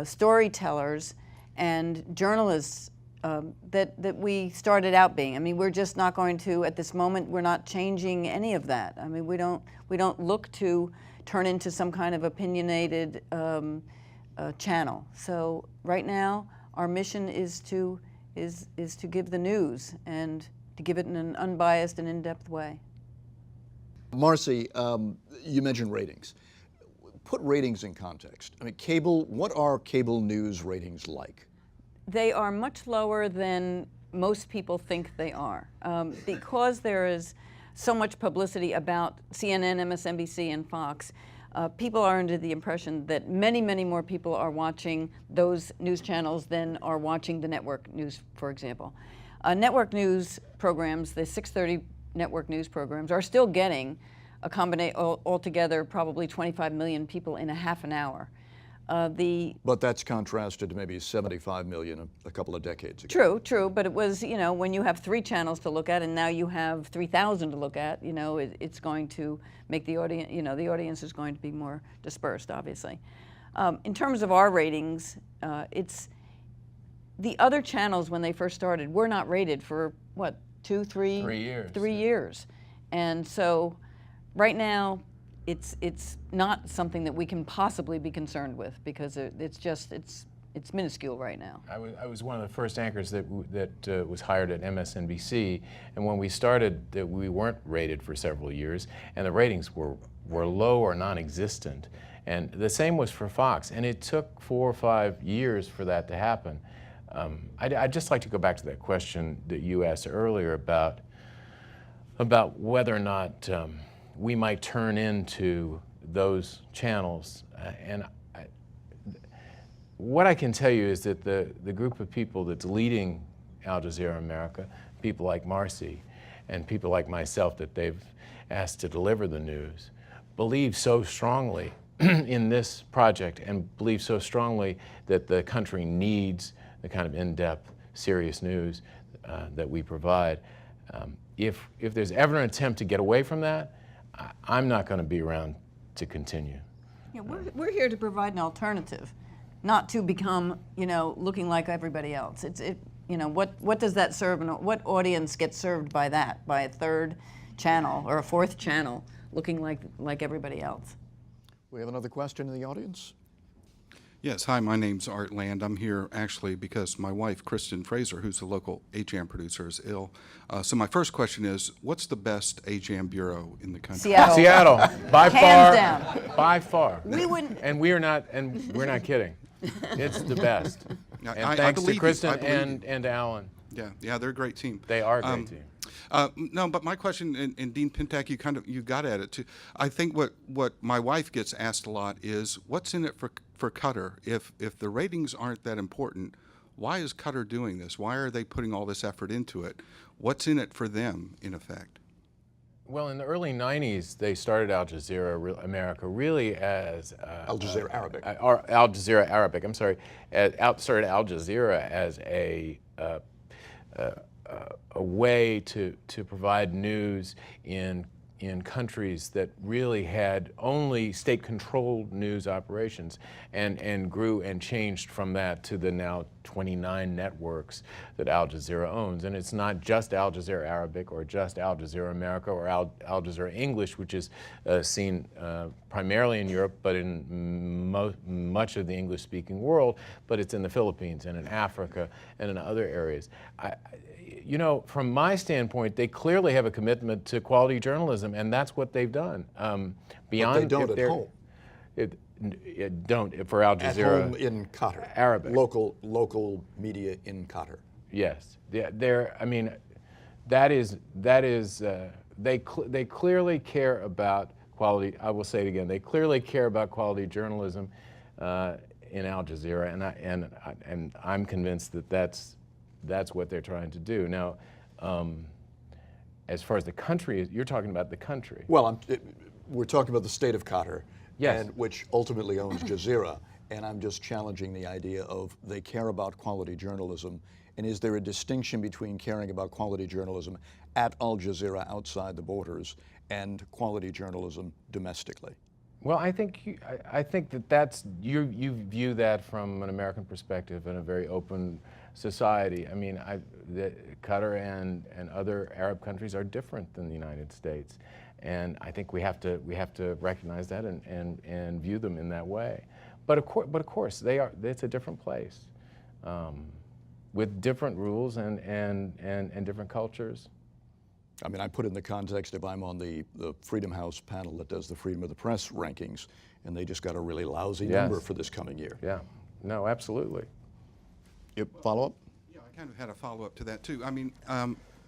storytellers and journalists that we started out being. I mean, we're just not going to, at this moment, we're not changing any of that. I mean, we don't look to turn into some kind of opinionated channel. So right now, our mission is to give the news and to give it in an unbiased and in-depth way.
Marcy, you mentioned ratings. Put ratings in context. I mean, cable, what are cable news ratings like?
They are much lower than most people think they are. Because there is so much publicity about CNN, MSNBC, and Fox, people are under the impression that many, many more people are watching those news channels than are watching the network news, for example. Network news programs, the 6:30 network news programs, are still getting a combination, altogether probably 25 million people in a half an hour. But
that's contrasted to maybe 75 million a couple of decades ago.
True, but it was, you know, when you have 3 channels to look at and now you have 3,000 to look at, you know, it's going to make the audience, you know, the audience is going to be more dispersed, obviously. In terms of our ratings, it's the other channels when they first started were not rated for, what, 3 years. 3 years. And so right now, it's not something that we can possibly be concerned with because it's minuscule right now.
I was one of the first anchors that was hired at MSNBC, and when we started, we weren't rated for several years, and the ratings were low or non-existent. And the same was for Fox, and it took 4 or 5 years for that to happen. I'd just like to go back to that question that you asked earlier about whether or not we might turn into those channels. And what I can tell you is that the group of people that's leading Al Jazeera America, people like Marcy and people like myself that they've asked to deliver the news, believe so strongly in this project and believe so strongly that the country needs the kind of in-depth, serious news that we provide. If there's ever an attempt to get away from that, I'm not going to be around to continue.
Yeah, we're here to provide an alternative, not to become, looking like everybody else. What does that serve, and what audience gets served by that? By a third channel or a fourth channel looking like everybody else?
We have another question in the audience.
Yes, hi, my name's Art Land. I'm here actually because my wife, Kristen Fraser, who's the local AJAM producer, is ill. So my first question is, what's the best AJAM bureau in the country?
Seattle.
Seattle, by
Hands
far,
down.
by far.
We wouldn't.
And we're not kidding. It's the best.
I-
And
I
thanks
believe
to
you.
Kristen
I believe
and Alan.
Yeah, they're a great team.
They are a great team.
No, but my question, and Dean Pintak, you got at it too. I think what my wife gets asked a lot is, what's in it for Qatar? If the ratings aren't that important, why is Qatar doing this? Why are they putting all this effort into it? What's in it for them, in effect?
Well, in the early 90s, they started Al Jazeera America really as
Al Jazeera Arabic.
Or Al Jazeera Arabic. I'm sorry. Started Al Jazeera as a way to provide news in countries that really had only state-controlled news operations, and grew and changed from that to the now 29 networks that Al Jazeera owns. And it's not just Al Jazeera Arabic or just Al Jazeera America or Al Jazeera English, which is seen primarily in Europe, but in much of the English-speaking world, but it's in the Philippines and in Africa and in other areas. From my standpoint, they clearly have a commitment to quality journalism, and that's what they've done. Beyond,
But they don't at home.
It don't for Al Jazeera.
At home in Qatar.
Arabic.
Local media in Qatar.
Yes, they're. I mean, that is. They clearly care about quality. I will say it again. They clearly care about quality journalism in Al Jazeera, and I'm convinced that that's what they're trying to do. Now, as far as the country, you're talking about the country.
Well, we're talking about the state of Qatar,
Yes.
and which ultimately owns Jazeera. And I'm just challenging the idea of they care about quality journalism. And is there a distinction between caring about quality journalism at Al Jazeera outside the borders and quality journalism domestically?
Well, I think you view that from an American perspective in a very open society. I mean, Qatar and other Arab countries are different than the United States, and I think we have to recognize that and view them in that way. But of course, it's a different place with different rules and different cultures.
I mean, I put it in the context if I'm on the Freedom House panel that does the Freedom of the Press rankings, and they just got a really lousy number for this coming year.
Yeah, no, absolutely.
Follow-up?
Yeah, I kind of had a follow-up to that too. I mean,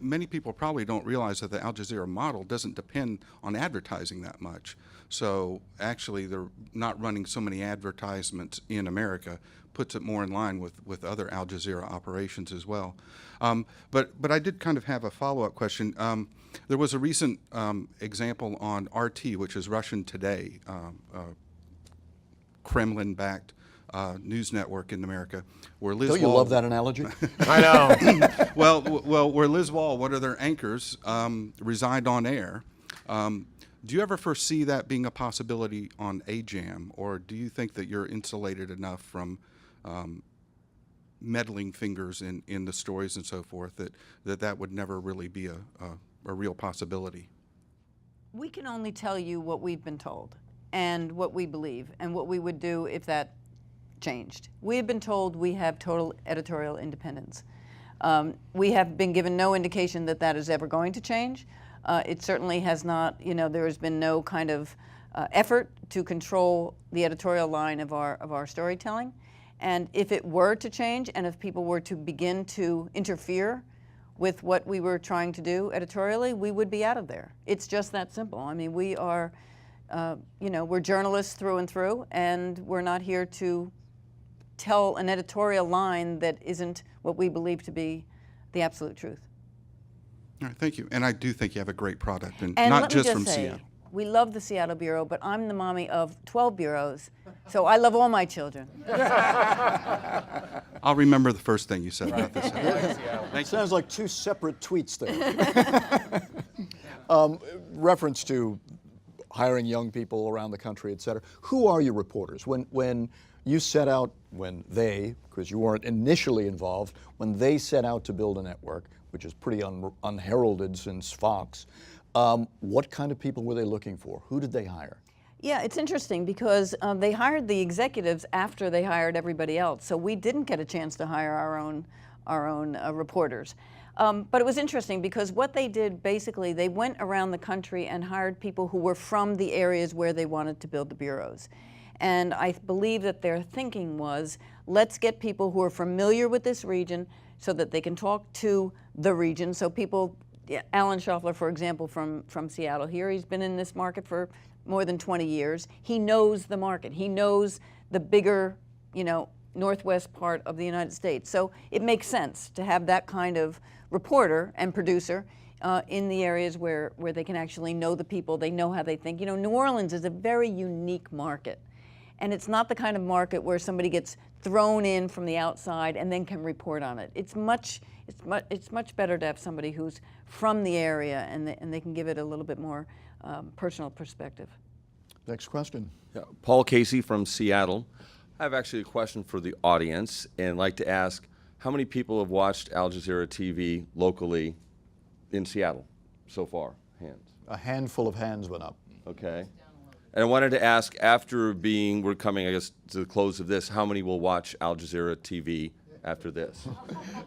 many people probably don't realize that the Al Jazeera model doesn't depend on advertising that much. So actually, they're not running so many advertisements in America, puts it more in line with other Al Jazeera operations as well. But I did kind of have a follow-up question. There was a recent example on RT, which is Russian Today, Kremlin-backed news network in America, where Liz
Don't you
Wall,
love that analogy?
I know.
well, where Liz Wall, one of their anchors, resigned on air. Do you ever foresee that being a possibility on AJAM, or do you think that you're insulated enough from meddling fingers in the stories and so forth that would never really be a real possibility?
We can only tell you what we've been told and what we believe and what we would do if that changed. We have been told we have total editorial independence. We have been given no indication that that is ever going to change. It certainly has not, there has been no kind of effort to control the editorial line of our storytelling. And if it were to change, and if people were to begin to interfere with what we were trying to do editorially, we would be out of there. It's just that simple. I mean, we are, we're journalists through and through, and we're not here to tell an editorial line that isn't what we believe to be the absolute truth.
All right, thank you. And I do think you have a great product, and
And
not
let me
just
just
from
say,
Seattle.
we love the Seattle Bureau, but I'm the mommy of 12 bureaus, so I love all my children.
I'll remember the first thing you said about this.
It sounds like two separate tweets there. Reference to hiring young people around the country, et cetera. Who are your reporters? When you set out, when they, because you weren't initially involved, when they set out to build a network, which is pretty unheralded since Fox, what kind of people were they looking for? Who did they hire?
Yeah, it's interesting because they hired the executives after they hired everybody else, so we didn't get a chance to hire our own reporters. But it was interesting because what they did, basically, they went around the country and hired people who were from the areas where they wanted to build the bureaus. And I believe that their thinking was, let's get people who are familiar with this region so that they can talk to the region. So people, Alan Schaffler, for example, from Seattle here, he's been in this market for more than 20 years. He knows the market. He knows the bigger, northwest part of the United States. So it makes sense to have that kind of reporter and producer in the areas where they can actually know the people, they know how they think. New Orleans is a very unique market. And it's not the kind of market where somebody gets thrown in from the outside and then can report on it. It's much better to have somebody who's from the area and they can give it a little bit more personal perspective.
Next question.
Yeah, Paul Casey from Seattle. I have actually a question for the audience and like to ask, how many people have watched Al Jazeera TV locally in Seattle so far? Hands.
A handful of hands went up.
Okay. And I wanted to ask, we're coming, I guess, to the close of this, how many will watch Al Jazeera TV after this?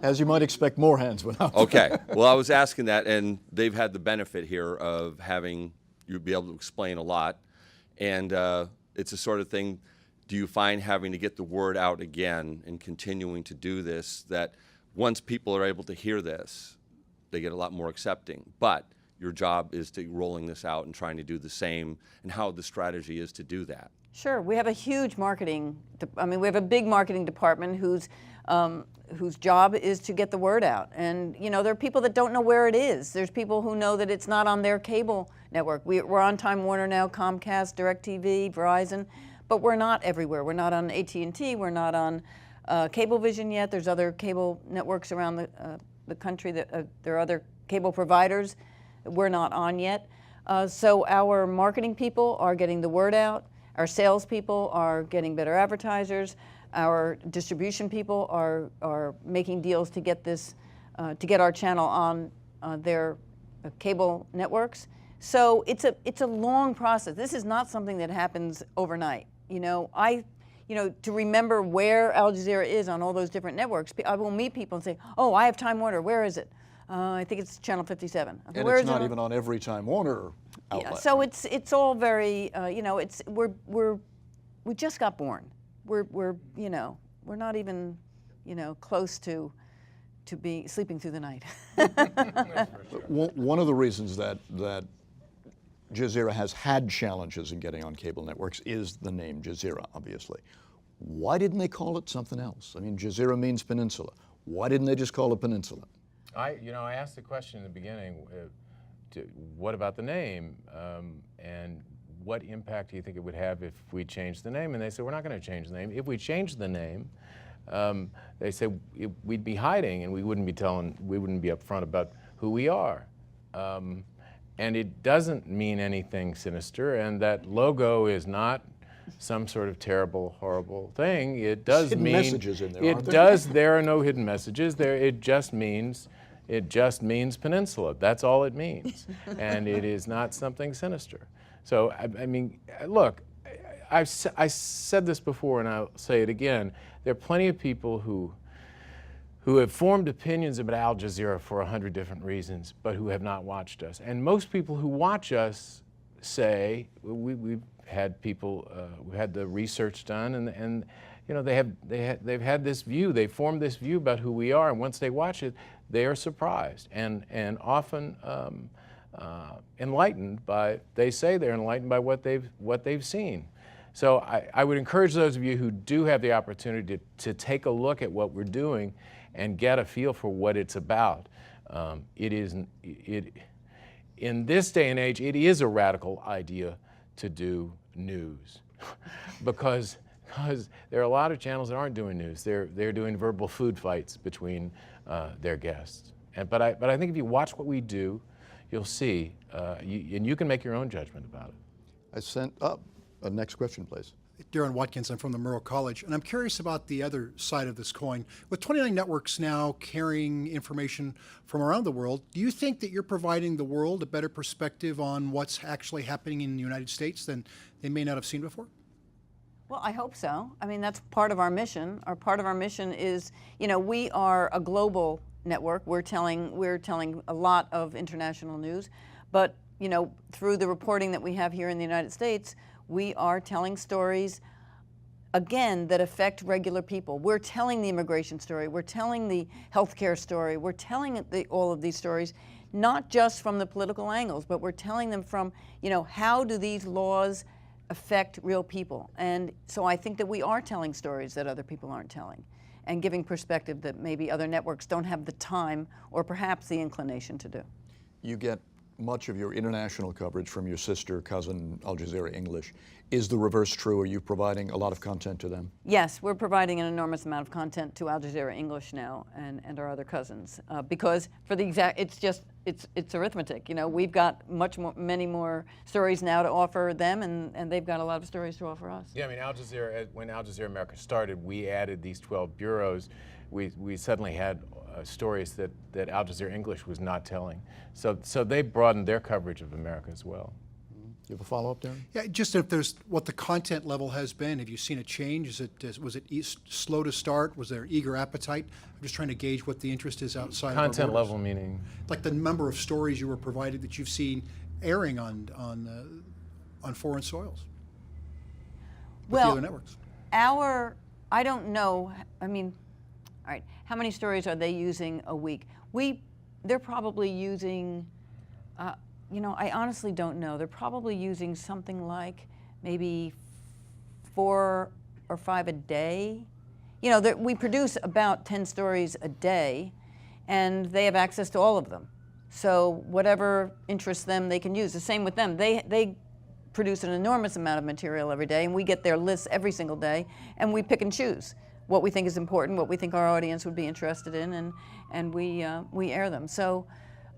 As you might expect, more hands went up.
Okay. Well, I was asking that, and they've had the benefit here of having you be able to explain a lot. And it's a sort of thing, do you find having to get the word out again and continuing to do this, that once people are able to hear this, they get a lot more accepting? But your job is to rolling this out and trying to do the same, and how the strategy is to do that.
Sure, we have a huge marketing, we have a big marketing department whose job is to get the word out. And there are people that don't know where it is. There's people who know that it's not on their cable network. We're on Time Warner now, Comcast, DirecTV, Verizon, but we're not everywhere. We're not on AT&T, we're not on Cablevision yet. There's other cable networks around the country, that there are other cable providers that we're not on yet. So our marketing people are getting the word out. Our salespeople are getting better advertisers. Our distribution people are making deals to get this, to get our channel on their cable networks. So it's a long process. This is not something that happens overnight. To remember where Al Jazeera is on all those different networks, I will meet people and say, "Oh, I have Time Warner. Where is it? I think it's channel 57." Okay,
And
where
it's
is
not
it?
even on every Time Warner outlet.
Yeah, so it's all very we just got born. We're not even close to be sleeping through the night.
One of the reasons that Jazeera has had challenges in getting on cable networks is the name Jazeera, obviously. Why didn't they call it something else? I mean, Jazeera means peninsula. Why didn't they just call it Peninsula?
I asked the question in the beginning, what about the name? And what impact do you think it would have if we changed the name? And they said, we're not going to change the name. If we changed the name, they said we'd be hiding and we wouldn't be upfront about who we are. And it doesn't mean anything sinister, and that logo is not some sort of terrible, horrible thing. It does
hidden
mean
messages in there, aren't there?
There are no hidden messages. It just means peninsula. That's all it means, and it is not something sinister. So look, I said this before, and I'll say it again. There are plenty of people who have formed opinions about Al Jazeera for 100 different reasons, but who have not watched us. And most people who watch us say, we've had people, we had the research done, and they've had this view, they've formed this view about who we are, and once they watch it, they are surprised and often enlightened by, they say they're enlightened by what they've seen. So I would encourage those of you who do have the opportunity to take a look at what we're doing and get a feel for what it's about. In this day and age, it is a radical idea to do news because there are a lot of channels that aren't doing news. They're doing verbal food fights between their guests. But I think if you watch what we do, you'll see, and you can make your own judgment about it.
I sent up. Next question, please.
Darren Watkins, I'm from the Murrow College, and I'm curious about the other side of this coin. With 29 networks now carrying information from around the world, do you think that you're providing the world a better perspective on what's actually happening in the United States than they may not have seen before?
Well, I hope so. I mean, that's part of our mission. Part of our mission is, we are a global network. We're telling a lot of international news, but through the reporting that we have here in the United States, we are telling stories, again, that affect regular people. We're telling the immigration story. We're telling the healthcare story. We're telling all of these stories, not just from the political angles, but we're telling them from, how do these laws affect real people? And so I think that we are telling stories that other people aren't telling and giving perspective that maybe other networks don't have the time or perhaps the inclination to do.
You get much of your international coverage from your sister cousin, Al Jazeera English. Is the reverse true? Are you providing a lot of content to them?
Yes, we're providing an enormous amount of content to Al Jazeera English now and our other cousins because for the exact, it's arithmetic. We've got many more stories now to offer them, and they've got a lot of stories to offer us.
Yeah, I mean, when Al Jazeera America started, we added these 12 bureaus. We suddenly had stories that Al Jazeera English was not telling. So they broadened their coverage of America as well.
You have a follow-up, Darren?
Yeah, just if there's what the content level has been. Have you seen a change? Was it slow to start? Was there eager appetite? I'm just trying to gauge what the interest is outside of our
Content
borders.
level meaning?
Like the number of stories you were provided that you've seen airing on foreign soils with the other networks.
I don't know. I mean, all right, how many stories are they using a week? They're probably using, I honestly don't know. They're probably using something like maybe 4 or 5 a day. We produce about 10 stories a day, and they have access to all of them. So whatever interests them, they can use. The same with them. They produce an enormous amount of material every day, and we get their lists every single day, and we pick and choose what we think is important, what we think our audience would be interested in, and we air them. So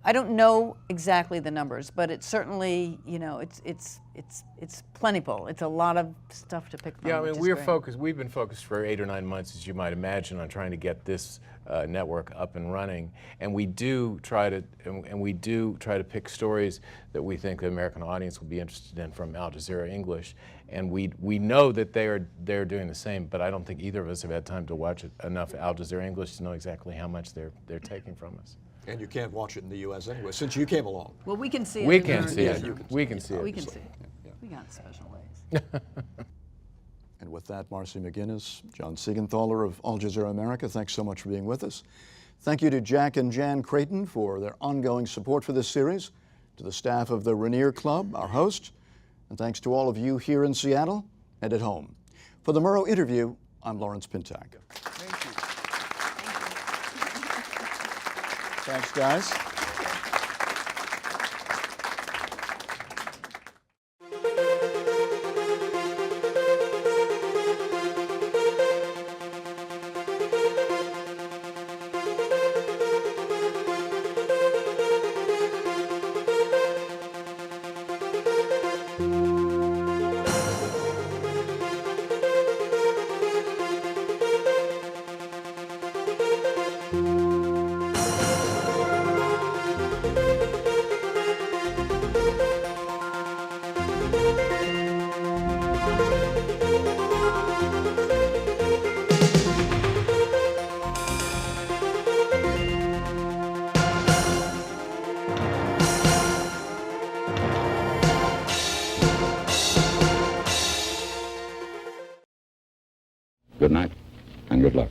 I don't know exactly the numbers, but it's certainly, it's plentiful. It's a lot of stuff to pick from.
Yeah, I mean, we've been focused for 8 or 9 months, as you might imagine, on trying to get this network up and running. And we do try to pick stories that we think the American audience will be interested in from Al Jazeera English. And we know that they're doing the same, but I don't think either of us have had time to watch enough Al Jazeera English to know exactly how much they're taking from us.
And you can't watch it in the U.S. anyway, since you came along.
Well, we can see it.
We can see it. We can see it.
We can see it. We got special ways.
And with that, Marcy McGinnis, John Seigenthaler of Al Jazeera America, thanks so much for being with us. Thank you to Jack and Jan Creighton for their ongoing support for this series, to the staff of the Rainier Club, our host, and thanks to all of you here in Seattle and at home. For the Murrow Interview, I'm Lawrence Pintak.
Thank you.
Thanks, guys.
Good night, and good luck.